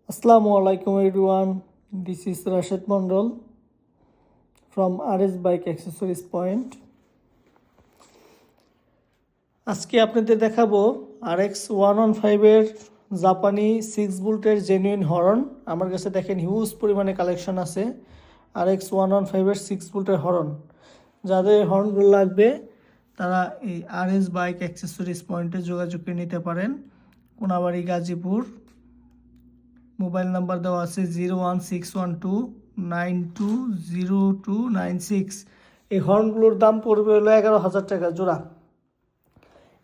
Assalamu alaikum everyone. This is Rashid Mondol from RS Bike Accessories Point. আজকে আপনাদের দেখাবো RX 115 এর জাপানি 6 ভোল্টের জেনুইন হর্ন। আমার কাছে দেখেন হিউজ পরিমাণে কালেকশন আছে RX 115 এর 6 ভোল্টের হর্ন। যাদের হর্নগুলো লাগবে তারা এই RS Bike Accessories Point-এ যোগাযোগ করে নিতে পারেন। কোনাবাড়ি গাজীপুর। মোবাইল নাম্বার দেওয়া আছে 01612920296। এই হর্নগুলোর দাম পড়বে হলো 11,000 টাকা জোড়া।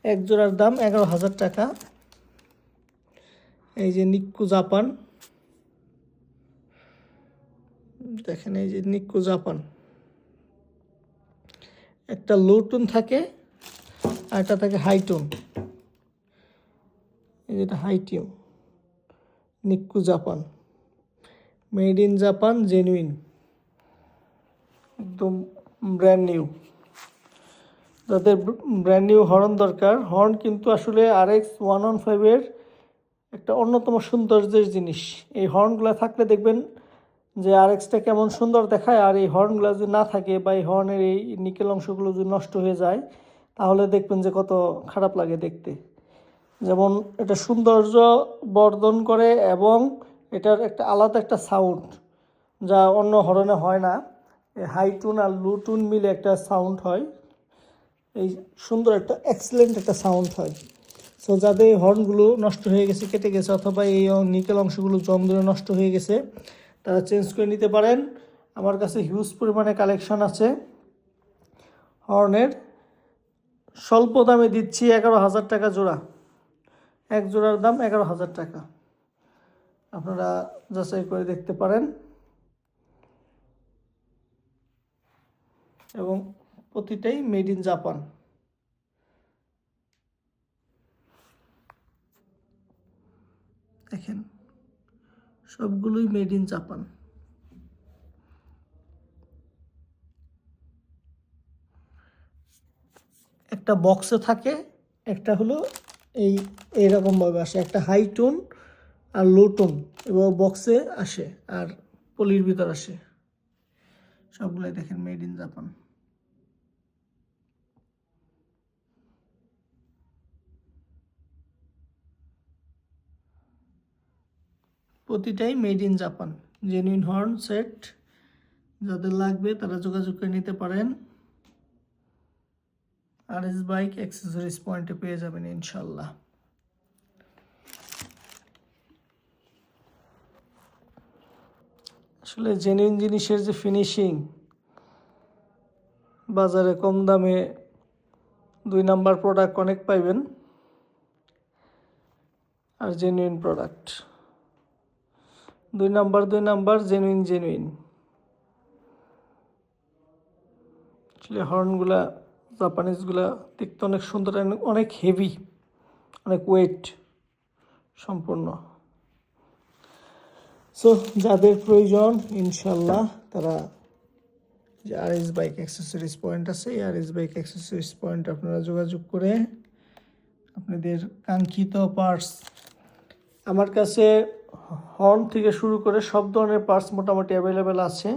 এক জোড়ার দাম 11,000 টাকা। এই যে নিক্কু জাপান, দেখেন এই যে নিক্কু জাপান, একটা লো টোন থাকে আর একটা থাকে হাই টোন। এই যেটা high tune, Nikko Japan, made in Japan, genuine, একদম ব্র্যান্ড নিউ। যাদের ব্র্যান্ড নিউ হর্ন দরকার, হর্ন কিন্তু আসলে RX 115 এর একটা অন্যতম সৌন্দর্যের জিনিস। এই হর্নগুলো থাকলে দেখবেন যে RX-টা কেমন সুন্দর দেখায়, আর এই হর্নগুলো যদি না থাকে বা এই হর্নের এই নিকেল অংশগুলো যদি নষ্ট হয়ে যায় তাহলে দেখবেন যে কত খারাপ লাগে দেখতে। যেমন এটা সৌন্দর্য বর্ধন করে এবং এটার একটা আলাদা একটা সাউন্ড যা অন্য হর্নে হয় না। হাই টুন আর লো টুন মিলে একটা সাউন্ড হয়, এই সুন্দর একটা এক্সেলেন্ট একটা সাউন্ড হয়। সো যাদের এই হর্নগুলো নষ্ট হয়ে গেছে, কেটে গেছে, অথবা এই নিকেল অংশগুলো জং ধরে নষ্ট হয়ে গেছে, তারা চেঞ্জ করে নিতে পারেন। আমার কাছে হিউজ পরিমাণে কালেকশন আছে হর্নের। স্বল্প দামে দিচ্ছি 11,000 টাকা জোড়া। এক জোড়ার দাম 11,000 টাকা। আপনারা যাচাই করে দেখতে পারেন এবং প্রতিটাই মেড ইন জাপান। দেখেন সবগুলোই মেড ইন জাপান। একটা বক্সে থাকে, একটা হলো এইরকমভাবে আসে, একটা হাই টোন আর লো টোন এবং বক্সে আসে আর পলির ভিতর আসে। সবগুলাই দেখেন মেড ইন জাপান। প্রতিটাই made in Japan, genuine horn set. যাদের লাগবে তারা যোগাযোগ করে নিতে পারেন। RS Bike Accessories Point-এ পেয়ে যাবেন ইনশাল্লাহ। আসলে জেনুইন জিনিসের যে ফিনিশিং, বাজারে কম দামে 2 নাম্বার প্রোডাক্ট অনেক পাইবেন, আর জেনুইন প্রোডাক্ট 2 নাম্বার জেনুইন। আসলে হর্নগুলা জাপানিজগুলা দেখতে অনেক সুন্দর, অনেক হেভি, অনেক ওয়েট সম্পূর্ণ। সো যাদের প্রয়োজন ইনশাল্লাহ তারা যে RS Bike Accessories Point আছে, এই RS Bike Accessories Point আপনারা যোগাযোগ করে আপনাদের কাঙ্ক্ষিত পার্টস, আমার কাছে হর্ন থেকে শুরু করে সব ধরনের পার্টস মোটামুটি অ্যাভেলেবেল আছে।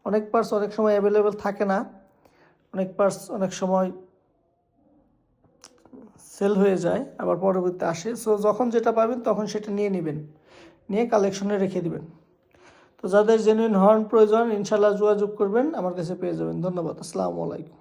অনেক পার্টস অনেক সময় অ্যাভেলেবেল থাকে না, অনেক পার্টস অনেক সময় সেল হয়ে যায়, আবার পরবর্তীতে আসে। সো যখন যেটা পাবেন তখন সেটা নিয়ে নেবেন, নিয়ে কালেকশনে রেখে দিবেন। তো যাদের জেনুইন হর্ন প্রয়োজন ইনশাল্লাহ যোগাযোগ করবেন, আমার কাছে পেয়ে যাবেন। ধন্যবাদ। আসসালামু আলাইকুম।